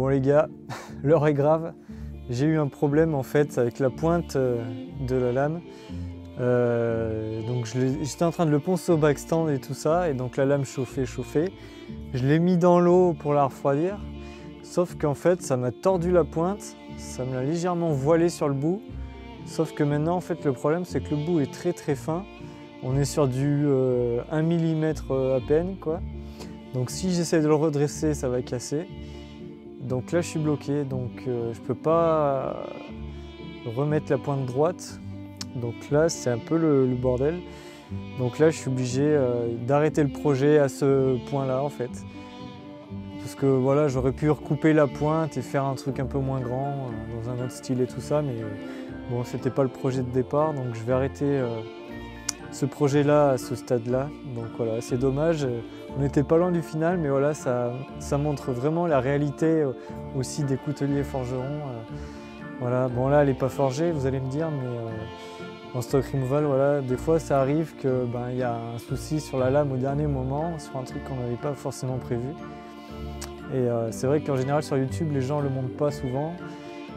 Bon les gars, l'heure est grave. J'ai eu un problème en fait avec la pointe de la lame. Donc j'étais en train de le poncer au backstand et tout ça, et donc la lame chauffait. Je l'ai mis dans l'eau pour la refroidir, sauf qu'en fait ça m'a tordu la pointe, ça me l'a légèrement voilé sur le bout. Sauf que maintenant en fait le problème c'est que le bout est très fin. On est sur du 1 mm à peine quoi. Donc si j'essaie de le redresser ça va casser. Donc là je suis bloqué, donc je peux pas remettre la pointe droite. Donc là c'est un peu le bordel. Donc là je suis obligé d'arrêter le projet à ce point là en fait. Parce que voilà, j'aurais pu recouper la pointe et faire un truc un peu moins grand, dans un autre style et tout ça, mais bon c'était pas le projet de départ, donc je vais arrêter ce projet là à ce stade là. Donc voilà, c'est dommage. On n'était pas loin du final, mais voilà, ça montre vraiment la réalité aussi des couteliers forgerons. Voilà, bon là elle n'est pas forgée, vous allez me dire, mais en stock removal, voilà, des fois ça arrive que y a un souci sur la lame au dernier moment, sur un truc qu'on n'avait pas forcément prévu. Et c'est vrai qu'en général sur YouTube, les gens ne le montrent pas souvent.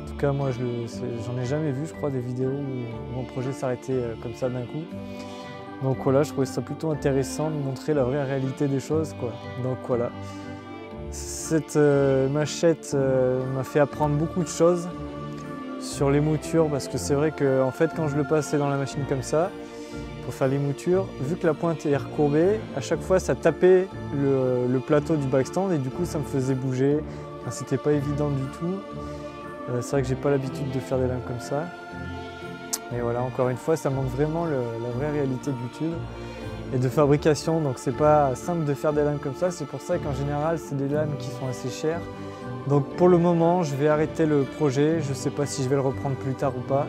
En tout cas, moi j'en ai jamais vu, je crois, des vidéos où mon projet s'arrêtait comme ça d'un coup. Donc voilà, je trouvais ça plutôt intéressant de montrer la vraie réalité des choses, quoi. Donc voilà. Cette machette m'a fait apprendre beaucoup de choses sur les moutures, parce que c'est vrai que en fait, quand je le passais dans la machine comme ça, pour faire les moutures, vu que la pointe est recourbée, à chaque fois ça tapait le plateau du backstand et du coup ça me faisait bouger. Enfin, c'était pas évident du tout. C'est vrai que j'ai pas l'habitude de faire des lames comme ça. Mais voilà, encore une fois, ça montre vraiment la vraie réalité de YouTube et de fabrication. Donc c'est pas simple de faire des lames comme ça. C'est pour ça qu'en général, c'est des lames qui sont assez chères. Donc pour le moment, je vais arrêter le projet. Je sais pas si je vais le reprendre plus tard ou pas.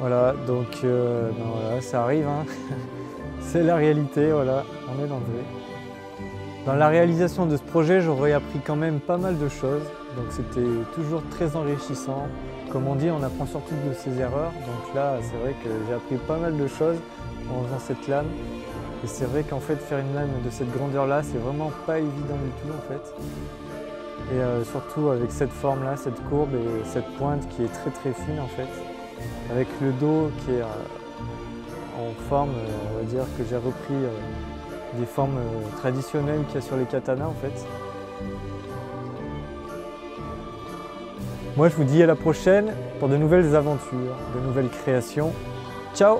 Voilà, donc voilà, ça arrive, hein. C'est la réalité, voilà, on est dans le vrai. Dans la réalisation de ce projet, j'aurais appris quand même pas mal de choses. Donc c'était toujours très enrichissant. Comme on dit, on apprend surtout de ses erreurs. Donc là, c'est vrai que j'ai appris pas mal de choses en faisant cette lame. Et c'est vrai qu'en fait, faire une lame de cette grandeur-là, c'est vraiment pas évident du tout en fait. Et surtout avec cette forme-là, cette courbe et cette pointe qui est très fine en fait. Avec le dos qui est en forme, on va dire que j'ai repris des formes traditionnelles qu'il y a sur les katanas en fait. Moi je vous dis à la prochaine pour de nouvelles aventures, de nouvelles créations. Ciao!